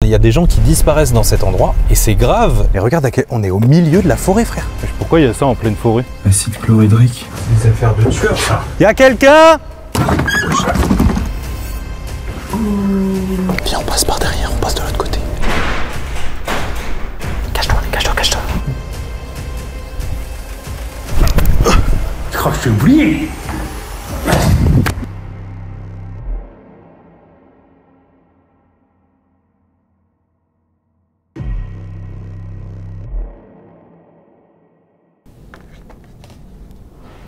Il y a des gens qui disparaissent dans cet endroit et c'est grave. Et regarde, on est au milieu de la forêt, frère. Pourquoi il y a ça en pleine forêt? Acide chlorhydrique. Des affaires de tueurs, ça. Y a quelqu'un? Viens, on passe par derrière, on passe de l'autre côté. Cache-toi, cache-toi, cache-toi. Je crois que je t'ai oublié.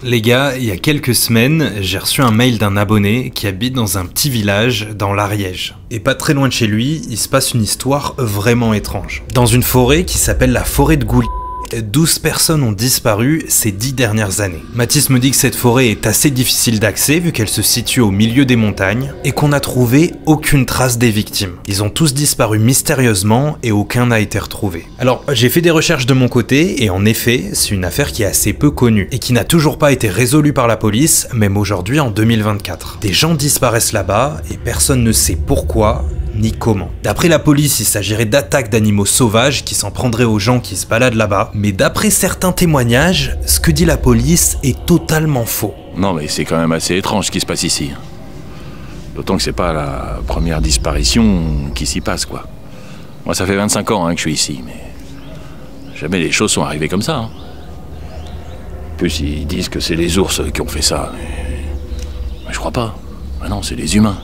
Les gars, il y a quelques semaines, j'ai reçu un mail d'un abonné qui habite dans un petit village dans l'Ariège. Et pas très loin de chez lui, il se passe une histoire vraiment étrange. Dans une forêt qui s'appelle la forêt de Gouly, 12 personnes ont disparu ces 10 dernières années. Mathis me dit que cette forêt est assez difficile d'accès vu qu'elle se situe au milieu des montagnes et qu'on n'a trouvé aucune trace des victimes. Ils ont tous disparu mystérieusement et aucun n'a été retrouvé. Alors j'ai fait des recherches de mon côté et en effet c'est une affaire qui est assez peu connue et qui n'a toujours pas été résolue par la police, même aujourd'hui en 2024. Des gens disparaissent là-bas et personne ne sait pourquoi ni comment. D'après la police, il s'agirait d'attaques d'animaux sauvages qui s'en prendraient aux gens qui se baladent là-bas, mais d'après certains témoignages, ce que dit la police est totalement faux. Non mais c'est quand même assez étrange ce qui se passe ici. D'autant que c'est pas la première disparition qui s'y passe quoi. Moi ça fait 25 ans que je suis ici, mais jamais les choses sont arrivées comme ça. En plus ils disent que c'est les ours qui ont fait ça, mais je crois pas. Ah non, c'est les humains.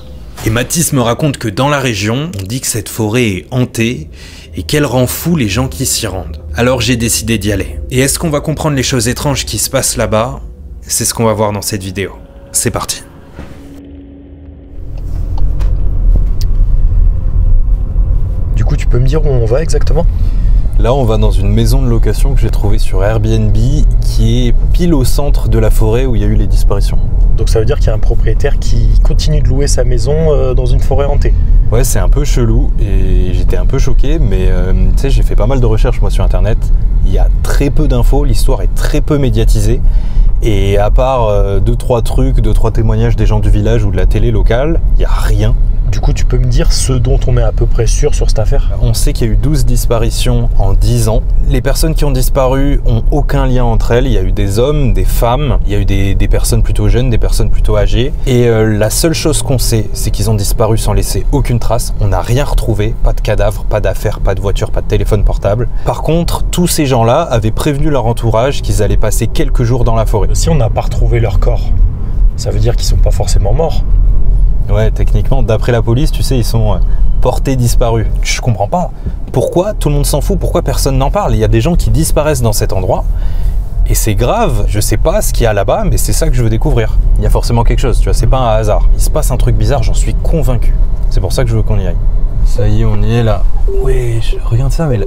Et Mathis me raconte que dans la région, on dit que cette forêt est hantée et qu'elle rend fou les gens qui s'y rendent. Alors j'ai décidé d'y aller. Et est-ce qu'on va comprendre les choses étranges qui se passent là-bas? C'est ce qu'on va voir dans cette vidéo. C'est parti. Du coup, tu peux me dire où on va exactement? Là, on va dans une maison de location que j'ai trouvée sur Airbnb qui est pile au centre de la forêt où il y a eu les disparitions. Donc ça veut dire qu'il y a un propriétaire qui continue de louer sa maison dans une forêt hantée. Ouais, c'est un peu chelou et j'étais un peu choqué, mais tu sais, j'ai fait pas mal de recherches moi sur internet. Il y a très peu d'infos, l'histoire est très peu médiatisée. Et à part 2-3 trucs, 2-3 témoignages des gens du village ou de la télé locale, il n'y a rien. Du coup, tu peux me dire ce dont on est à peu près sûr sur cette affaire? On sait qu'il y a eu 12 disparitions en 10 ans. Les personnes qui ont disparu ont aucun lien entre elles. Il y a eu des hommes, des femmes, il y a eu des personnes plutôt jeunes, des personnes plutôt âgées. Et la seule chose qu'on sait, c'est qu'ils ont disparu sans laisser aucune trace. On n'a rien retrouvé, pas de cadavre, pas d'affaires, pas de voiture, pas de téléphone portable. Par contre, tous ces gens-là avaient prévenu leur entourage qu'ils allaient passer quelques jours dans la forêt. Si on n'a pas retrouvé leur corps, ça veut dire qu'ils sont pas forcément morts. Ouais, techniquement, d'après la police, tu sais, ils sont portés disparus. Je comprends pas. Pourquoi tout le monde s'en fout? Pourquoi personne n'en parle? Il y a des gens qui disparaissent dans cet endroit. Et c'est grave. Je sais pas ce qu'il y a là-bas, mais c'est ça que je veux découvrir. Il y a forcément quelque chose, tu vois, c'est pas un hasard. Il se passe un truc bizarre, j'en suis convaincu. C'est pour ça que je veux qu'on y aille. Ça y est, on y est là. Ouais, regarde ça, mais là,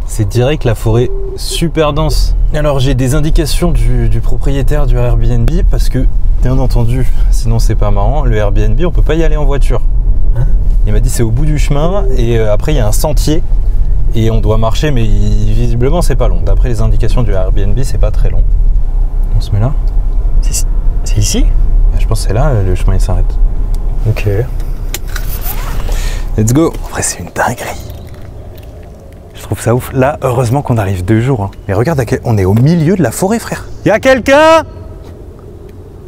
c'est direct la forêt super dense. Alors j'ai des indications du propriétaire du Airbnb parce que, bien entendu, sinon c'est pas marrant, le Airbnb on peut pas y aller en voiture. Hein? Il m'a dit c'est au bout du chemin et après il y a un sentier et on doit marcher, mais visiblement c'est pas long. D'après les indications du Airbnb, c'est pas très long. On se met là? C'est ici? Je pense que c'est là, le chemin il s'arrête. Ok. Let's go. Après c'est une dinguerie. Je trouve ça ouf. Là, heureusement qu'on arrive 2 jours. Hein. Mais regarde, on est au milieu de la forêt, frère. Y a quelqu'un?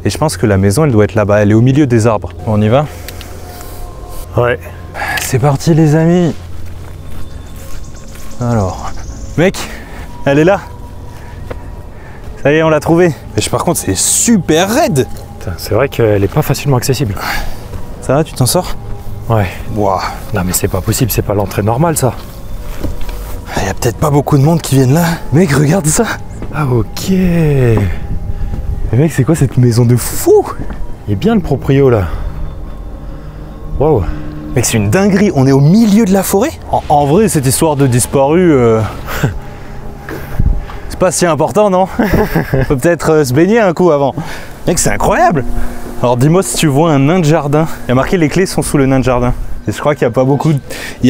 Et je pense que la maison, elle doit être là-bas. Elle est au milieu des arbres. On y va? Ouais. C'est parti, les amis. Alors, mec, elle est là. Ça y est, on l'a trouvée. Mais par contre, c'est super raide. C'est vrai qu'elle est pas facilement accessible. Ça va, tu t'en sors? Ouais. Wow. Non, mais c'est pas possible. C'est pas l'entrée normale, ça. Il y a peut-être pas beaucoup de monde qui viennent là. Mec, regarde ça. Ah, ok. Mais mec, c'est quoi cette maison de fou? Il est bien le proprio là. Wow. Mec, c'est une dinguerie. On est au milieu de la forêt. En vrai, cette histoire de disparu, c'est pas si important, non? Faut peut-être se baigner un coup avant. Mec, c'est incroyable. Alors dis-moi si tu vois un nain de jardin. Il y a marqué les clés sont sous le nain de jardin. Et je crois qu'il n'y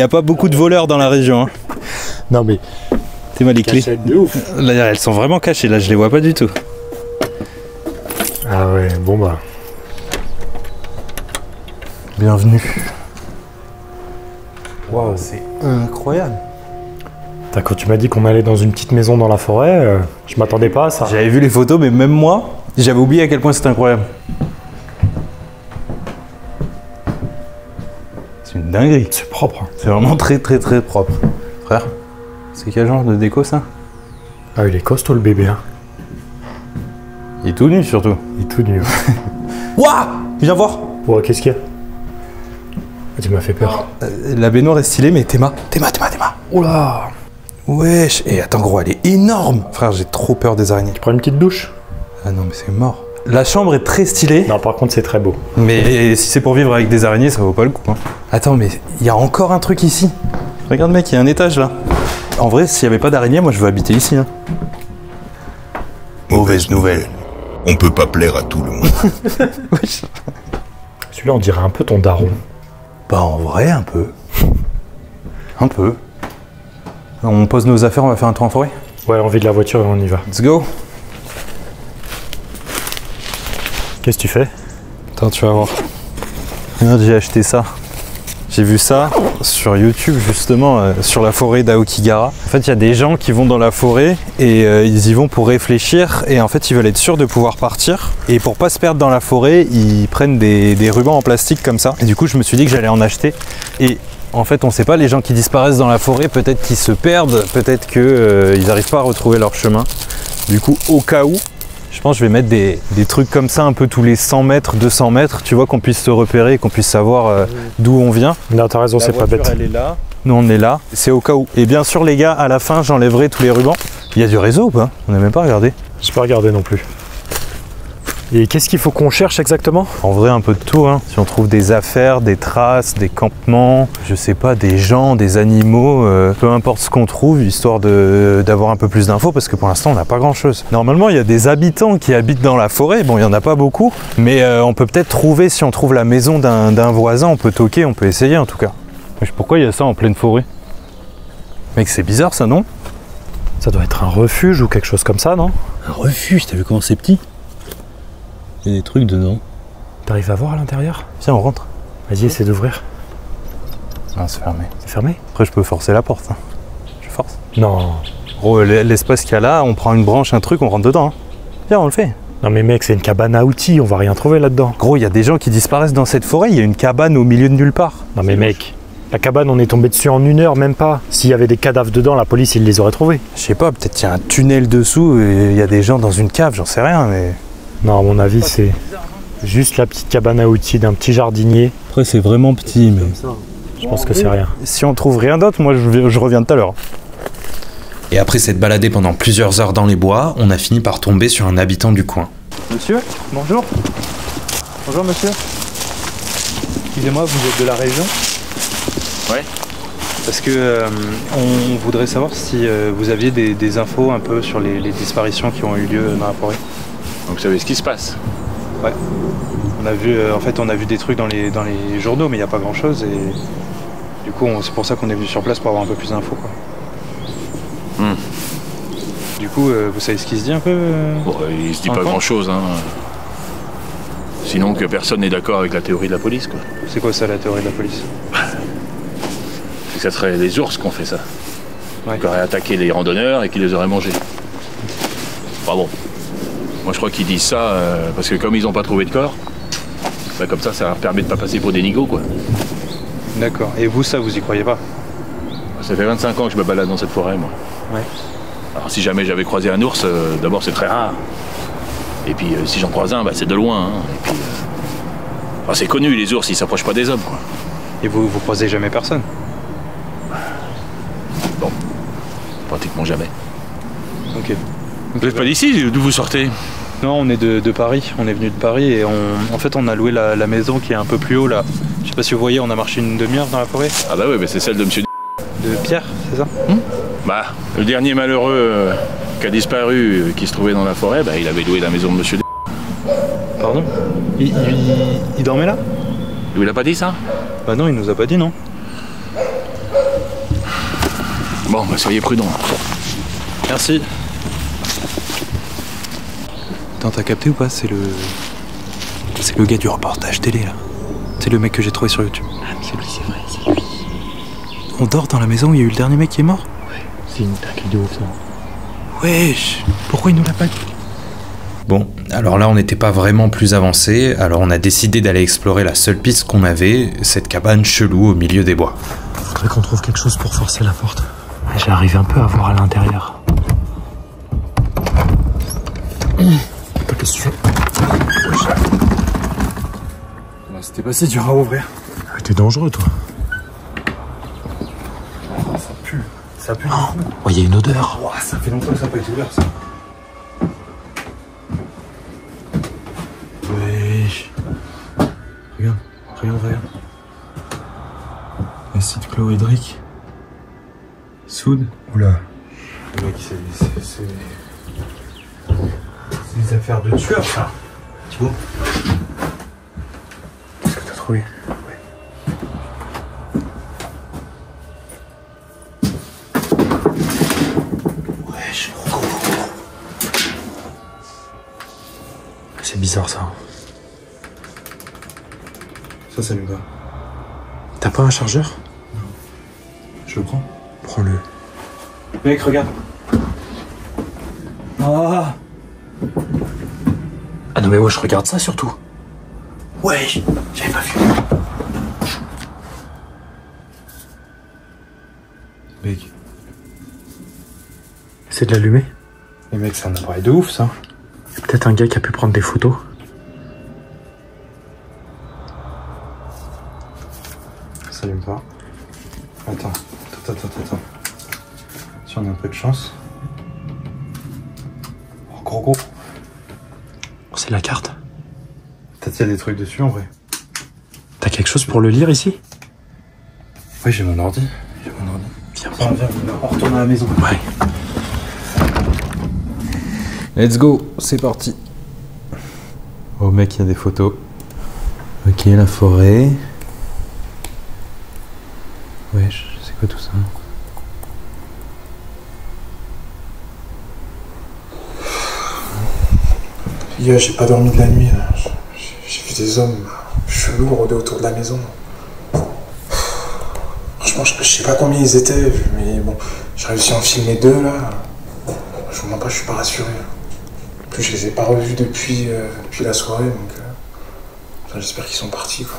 a pas beaucoup de voleurs dans la région. Hein. Non mais, t'es mal les clés. De ouf. Là, elles sont vraiment cachées, là je les vois pas du tout. Ah ouais, bon bah. Bienvenue. Waouh. C'est incroyable. Quand tu m'as dit qu'on allait dans une petite maison dans la forêt, je m'attendais pas à ça. J'avais vu les photos, mais même moi, j'avais oublié à quel point c'était incroyable. C'est une dinguerie. C'est propre. C'est vraiment très très très propre. Frère, c'est quel genre de déco ça? Ah, il est costaud le bébé, hein. Il est tout nu surtout. Il est tout nu. Ouah! Viens voir! Ouais, qu'est-ce qu'il y a? Tu m'as fait peur. La baignoire est stylée, mais Théma. Oh là! Wesh! Et attends gros, elle est énorme! Frère, j'ai trop peur des araignées. Tu prends une petite douche? Ah non, mais c'est mort. La chambre est très stylée. Non, par contre, c'est très beau. Mais si c'est pour vivre avec des araignées, ça vaut pas le coup. Hein. Attends, mais il y a encore un truc ici. Regarde mec, il y a un étage là. En vrai, s'il n'y avait pas d'araignées, moi je veux habiter ici. Hein. Mauvaise nouvelle. On peut pas plaire à tout le monde. Wesh. Celui-là, on dirait un peu ton daron. Bah en vrai, un peu. Un peu. On pose nos affaires, on va faire un tour en forêt. Ouais, on vide la voiture et on y va. Let's go. Qu'est-ce que tu fais? Attends, tu vas voir. Regarde, j'ai acheté ça. J'ai vu ça sur YouTube justement, sur la forêt d'Aokigahara. En fait, il y a des gens qui vont dans la forêt et ils y vont pour réfléchir et en fait, ils veulent être sûrs de pouvoir partir. Et pour pas se perdre dans la forêt, ils prennent des rubans en plastique comme ça. Et du coup, je me suis dit que j'allais en acheter. Et en fait, on sait pas, les gens qui disparaissent dans la forêt, peut-être qu'ils se perdent, peut-être qu'ils n'arrivent pas à retrouver leur chemin. Du coup, au cas où, je pense que je vais mettre des trucs comme ça un peu tous les 100 mètres, 200 mètres, tu vois, qu'on puisse se repérer, qu'on puisse savoir d'où on vient. Non, t'as raison, c'est pas bête. Elle est là. Nous, on est là. C'est au cas où. Et bien sûr, les gars, à la fin, j'enlèverai tous les rubans. Il y a du réseau ou pas? On n'a même pas regardé. J'ai pas regardé non plus. Et qu'est-ce qu'il faut qu'on cherche exactement? En vrai, un peu de tout. Hein. Si on trouve des affaires, des traces, des campements, je sais pas, des gens, des animaux, peu importe ce qu'on trouve, histoire d'avoir un peu plus d'infos, parce que pour l'instant, on n'a pas grand-chose. Normalement, il y a des habitants qui habitent dans la forêt. Bon, il n'y en a pas beaucoup, mais on peut peut-être trouver, si on trouve la maison d'un voisin, on peut toquer, on peut essayer en tout cas. Mais pourquoi il y a ça en pleine forêt? Mec, c'est bizarre ça, non? Ça doit être un refuge ou quelque chose comme ça, non? Un refuge, t'as vu comment c'est petit? Il y a des trucs dedans. T'arrives à voir à l'intérieur? Viens, on rentre. Vas-y, essaie d'ouvrir. Ah, c'est fermé. C'est fermé? Après, je peux forcer la porte. Hein. Je force. Non. Gros, l'espace qu'il y a là, on prend une branche, un truc, on rentre dedans. Hein. Viens, on le fait. Non mais mec, c'est une cabane à outils, on va rien trouver là-dedans. Gros, il y a des gens qui disparaissent dans cette forêt, il y a une cabane au milieu de nulle part. Non mais mec, la cabane, on est tombé dessus en 1 heure, même pas. S'il y avait des cadavres dedans, la police, ils les aurait trouvés. Je sais pas, peut-être qu'il y a un tunnel dessous et il y a des gens dans une cave, j'en sais rien, mais... Non, à mon avis, c'est juste la petite cabane à outils d'un petit jardinier. Après, c'est vraiment petit, mais... Je pense que c'est rien. Si on trouve rien d'autre, moi je reviens tout à l'heure. Et après s'être baladé pendant plusieurs heures dans les bois, on a fini par tomber sur un habitant du coin. Monsieur, bonjour. Bonjour monsieur. Excusez-moi, vous êtes de la région? Ouais. Parce que on voudrait savoir si vous aviez des infos un peu sur les disparitions qui ont eu lieu dans la forêt. Donc vous savez ce qui se passe? Ouais. On a vu, en fait, on a vu des trucs dans les journaux, mais il n'y a pas grand-chose et du coup, c'est pour ça qu'on est venu sur place pour avoir un peu plus d'infos, quoi. Du coup, vous savez ce qui se dit un peu Bon, il se dit pas grand-chose, hein. Sinon que personne n'est d'accord avec la théorie de la police, quoi. C'est quoi ça, la théorie de la police? C'est que ça serait les ours qui ont fait ça. Ouais. Qui auraient attaqué les randonneurs et qui les auraient mangés. Enfin bon. Moi je crois qu'ils disent ça parce que comme ils n'ont pas trouvé de corps, bah, comme ça leur permet de pas passer pour des nigauds, quoi. D'accord. Et vous, ça, vous y croyez pas? Ça fait 25 ans que je me balade dans cette forêt, moi. Ouais. Alors si jamais j'avais croisé un ours, d'abord c'est très rare. Et puis si j'en croise un, bah, c'est de loin. Hein. Et puis, enfin, c'est connu, les ours, ils s'approchent pas des hommes, quoi. Et vous croisez jamais personne? Bon, pratiquement jamais. Ok. Vous n'êtes pas d'ici? D'où vous sortez? Non, on est de Paris. On est venu de Paris et en fait, on a loué la maison qui est un peu plus haut là. Je sais pas si vous voyez, on a marché une demi-heure dans la forêt. Ah bah oui, mais c'est celle de monsieur De Pierre, c'est ça? Bah, le dernier malheureux qui a disparu, qui se trouvait dans la forêt, bah, il avait loué la maison de monsieur Pardon? Il dormait là? Il vous l'a pas dit, ça? Bah non, il nous a pas dit, non. Bon, bah soyez prudents. Merci. Attends, t'as capté ou pas? C'est le gars du reportage télé là. C'est le mec que j'ai trouvé sur YouTube. Ah, mais c'est lui, c'est vrai, c'est lui. On dort dans la maison où il y a eu le dernier mec qui est mort? Ouais, c'est une dinguerie de ouf ça. Wesh, pourquoi il nous l'a pas dit? Bon, alors là on n'était pas vraiment plus avancé, alors on a décidé d'aller explorer la seule piste qu'on avait, cette cabane chelou au milieu des bois. Faudrait qu'on trouve quelque chose pour forcer la porte. J'arrive un peu à voir à l'intérieur. Attends, qu'est-ce que tu fais? C'était pas si dur à ouvrir. T'es dangereux toi. Ça pue. Ça pue. Oh, y a une odeur. Ouah, ça fait longtemps que ça n'a pas été ouvert ça. Wesh. Regarde, regarde, regarde. Acide chlorhydrique. Soude. Oula. Le mec, c'est des affaires de tueur ça. Thibaut. Qu'est-ce que t'as trouvé? Wesh, C'est bizarre ça. ça s'allume pas. T'as pas un chargeur? Je le prends. Prends-le. Mec, regarde. Ah. Ah non mais moi je regarde ça surtout. Ouais, j'avais pas vu. Mec. C'est de l'allumer? Mais mec, c'est un appareil de ouf ça. C'est peut-être un gars qui a pu prendre des photos. Ça s'allume pas. Attends. Si on a un peu de chance. Oh, gros. C'est la carte. Peut-être qu'il y a des trucs dessus en vrai. T'as quelque chose pour le lire ici? Oui, j'ai mon ordi. Viens, Viens, on retourne à la maison. Ouais. Let's go, c'est parti. Oh mec, il y a des photos. Ok, la forêt. Wesh, c'est quoi tout ça? Hier, j'ai pas dormi de la nuit. J'ai vu des hommes chelous rôder autour de la maison. Franchement, je sais pas combien ils étaient, mais bon, j'ai réussi à en filmer 2 là. Je vous mens pas, je suis pas rassuré. En plus, je les ai pas revus depuis la soirée, donc enfin, j'espère qu'ils sont partis quoi.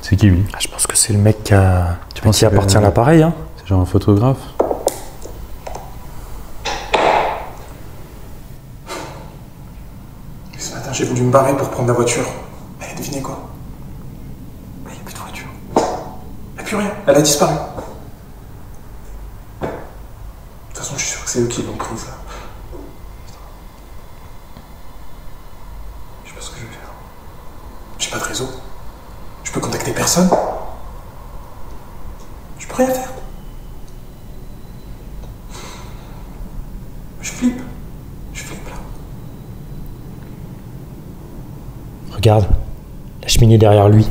C'est qui lui? Ah, je pense que c'est le mec qui penses appartient à l'appareil, hein. C'est genre un photographe? Et ce matin, j'ai voulu me barrer pour prendre la voiture. Mais devinez quoi? Il n'y a plus de voiture. Il n'y a plus rien, elle a disparu. De toute façon, je suis sûr que c'est eux qui l'ont prise là. Je sais pas ce que je vais faire. J'ai pas de réseau. Je peux contacter personne. Je peux rien faire. Je flippe. Je flippe là. Regarde, la cheminée derrière lui.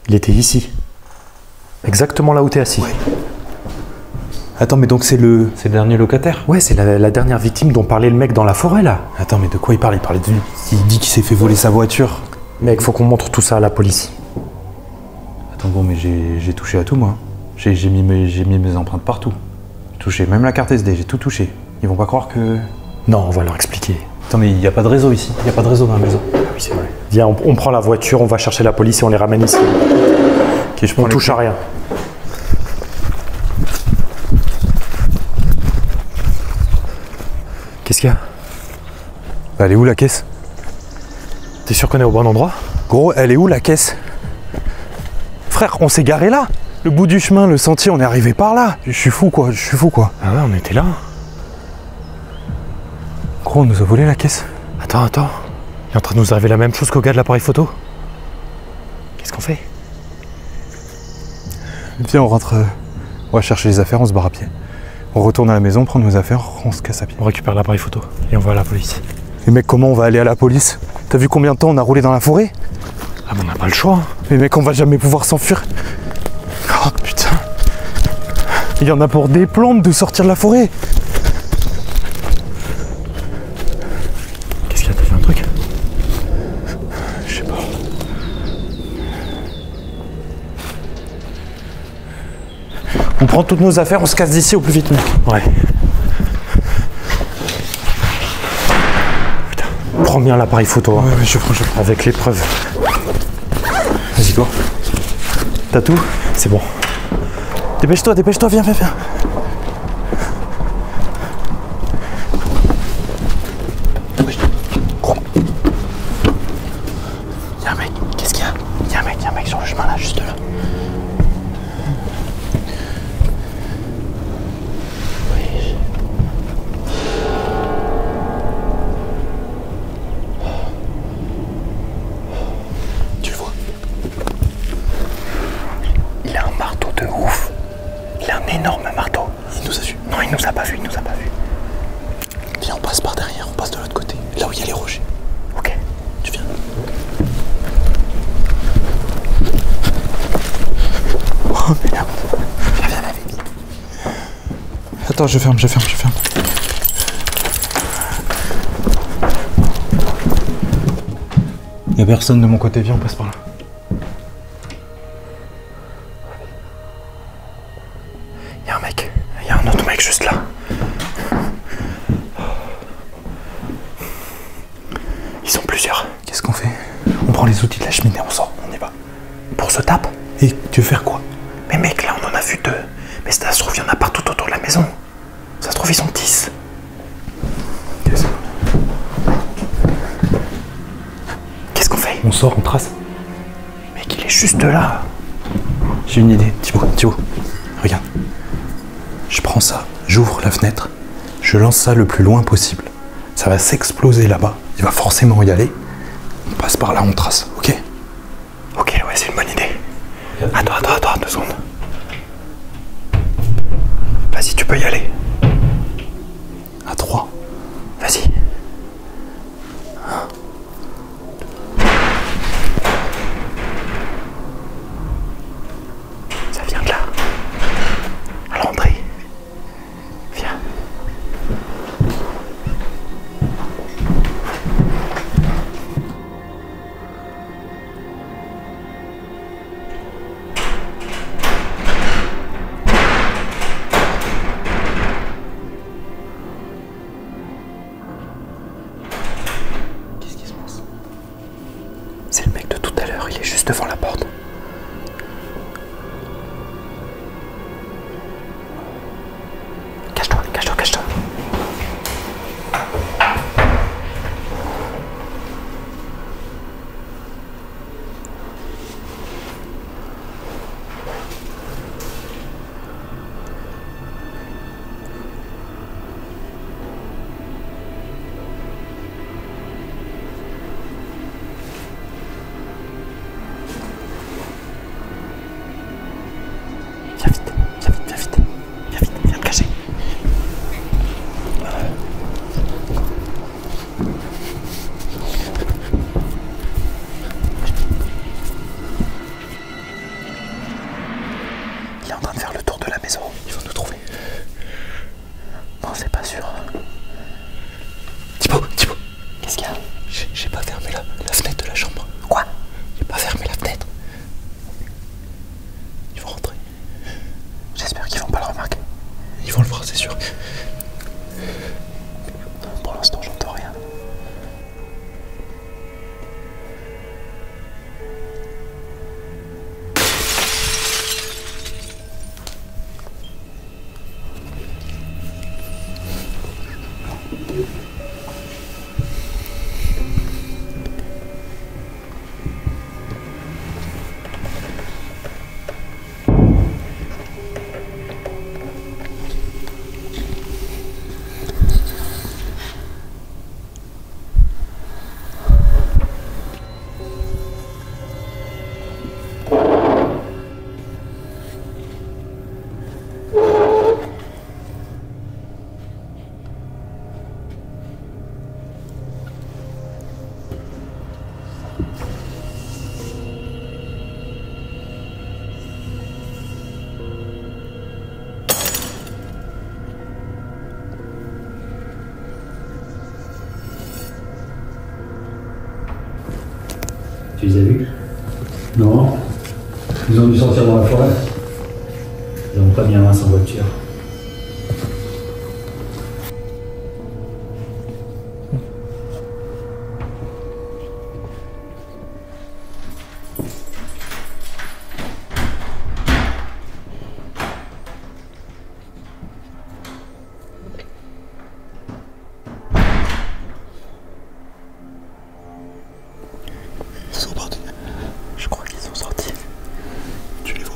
Il était ici. Exactement là où t'es assis. Ouais. Attends, mais donc c'est le dernier locataire? Ouais, c'est la dernière victime dont parlait le mec dans la forêt là. Attends, mais de quoi il parle? Il dit qu'il s'est fait voler sa voiture. Mec, faut qu'on montre tout ça à la police. Attends, bon, mais j'ai touché à tout moi. J'ai mis mes empreintes partout. Touché, même la carte SD, j'ai tout touché. Ils vont pas croire que... Non, on va leur expliquer. Attends, mais il n'y a pas de réseau ici. Il n'y a pas de réseau dans la maison. Ah oui, c'est vrai. Viens, on prend la voiture, on va chercher la police et on les ramène ici. Ok, je prends On touche à rien. Qu'est-ce qu'il y a? Elle est où la caisse? T'es sûr qu'on est au bon endroit? Gros, elle est où la caisse? Frère, on s'est garé là. Le bout du chemin, le sentier, on est arrivé par là. Je suis fou quoi. Ah ouais, on était là. Gros, on nous a volé la caisse. Attends. Il est en train de nous arriver la même chose qu'au gars de l'appareil photo. Qu'est-ce qu'on fait? Viens, on rentre. On va chercher les affaires, on se barre à pied. On retourne à la maison, on prend nos affaires, on se casse à pied. On récupère l'appareil photo et on va à la police. Mais mec, comment on va aller à la police? T'as vu combien de temps on a roulé dans la forêt? Ah mais on n'a pas le choix. Mais mec, on va jamais pouvoir s'enfuir. Oh putain. Il y en a pour des plombes de sortir de la forêt. Qu'est-ce qu'il y a? T'as fait un truc? Je sais pas. prend toutes nos affaires, on se casse d'ici au plus vite, mec. Ouais. Putain, prends bien l'appareil photo. Hein. Ouais, je prends. Avec l'épreuve. Vas-y, toi. T'as tout? C'est bon. Dépêche-toi, viens. Y'a un mec, qu'est-ce qu'il y a? Y'a un mec sur le chemin là, juste là. Tu le vois? Il a un marteau de ouf. Il a un énorme marteau. Il nous a vu. Non, il nous a pas vu. Viens, on passe par derrière, on passe de l'autre côté. Là où il y a les rochers. Ok. Tu viens. Oh merde. Viens, vite. Attends, je ferme. Y'a personne de mon côté, viens, on passe par là. Y'a un autre mec juste là. Ils sont plusieurs. Qu'est-ce qu'on fait? On prend les outils de la cheminée, on sort, on y va. Pour se tape. Et tu veux faire quoi? Mais mec, là on en a vu 2. Mais ça se trouve, il y en a partout autour de la maison. Ça se trouve, ils sont 10. Qu'est-ce qu'on fait? On sort, on trace. Mec, il est juste là. J'ai une idée. Thibaut, regarde. Je prends ça, j'ouvre la fenêtre, je lance ça le plus loin possible. Ça va s'exploser là-bas, il va forcément y aller. On passe par là, on trace, ok? Ok, ouais, c'est une bonne idée. Attends, 2 secondes. Vas-y, tu peux y aller. À 3. Vas-y. Ça vient de là. À l'entrée. Viens. Qu'est-ce qui se passe? C'est le mec de tout à l'heure, il est juste devant la porte. Cache-toi. Viens te cacher. Il est en train de faire le tour de la maison. Il faut nous trouver. Non, c'est pas sûr. Thibaut. Qu'est-ce qu'il y a? J'ai pas fermé la fenêtre de la chambre. Quoi? J'ai pas fermé la fenêtre. Ils vont rentrer. J'espère qu'ils vont pas le remarquer. Ils vont le voir, c'est sûr. Pour l'instant, j'entends rien. Tu les as vus? Non. Ils ont dû sortir dans la forêt. Ils vont pas bien loin sans voiture. Ils sont partis. Je crois qu'ils sont sortis. Tu les vois?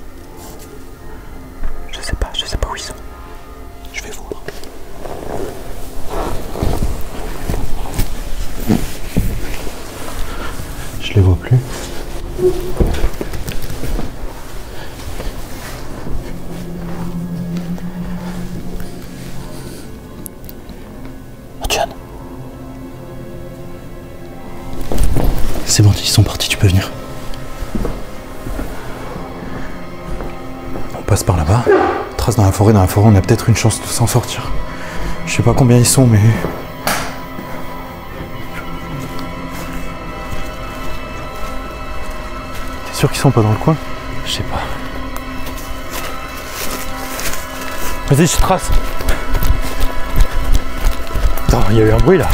Je sais pas où ils sont. Je vais voir. Je les vois plus. Antoine. C'est bon, ils sont partis, tu peux venir. On passe par là-bas. Trace dans la forêt, on a peut-être une chance de s'en sortir. Je sais pas combien ils sont, mais... T'es sûr qu'ils sont pas dans le coin? Je sais pas. Vas-y, je trace. Attends, il y a eu un bruit là.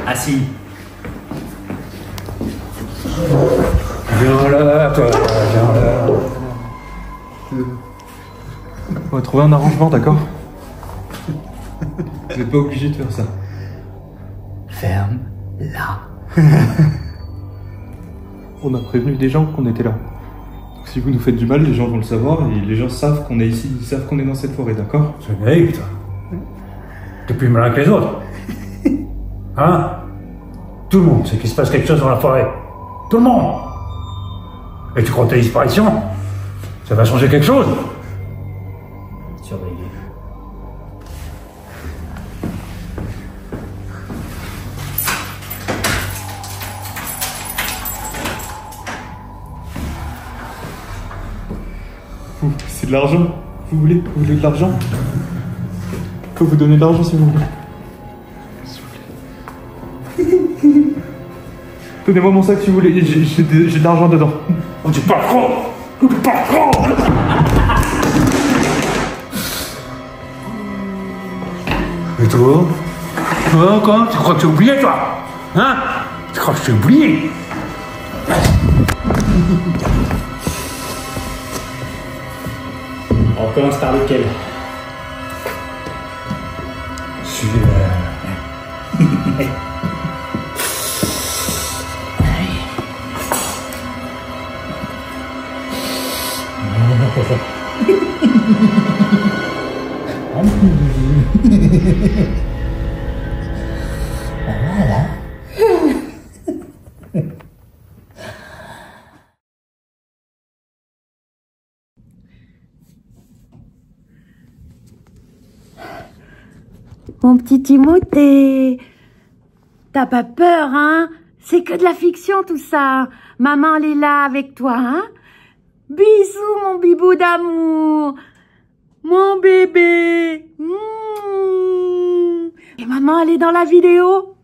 Assis. Viens là, toi, viens là. On va trouver un arrangement, d'accord? Vous n'êtes pas obligé de faire ça. Ferme là. On a prévenu des gens qu'on était là. Donc, si vous nous faites du mal, les gens vont le savoir et les gens savent qu'on est ici, ils savent qu'on est dans cette forêt, d'accord? C'est naïf, toi. T'es plus malin que les autres. Hein? Tout le monde sait qu'il se passe quelque chose dans la forêt. Tout le monde. Et tu crois que ta disparition, ça va changer quelque chose? Surveiller. C'est de l'argent. Vous voulez de l'argent? Je peux vous donner de l'argent si vous voulez. Donnez-moi mon sac si vous voulez, j'ai de l'argent dedans. Oh, tu parles trop! Tu parles trop! Et toi? Toi, quoi? Tu crois que tu as oublié, toi? Hein? Tu crois que je t'ai oublié? On commence par lequel? Celui-là. Voilà. Mon petit Timothée, t'as pas peur, hein? C'est que de la fiction tout ça. Maman, elle est là avec toi, hein? Bisous, mon bibou d'amour. Mon bébé. Et maman, elle est dans la vidéo?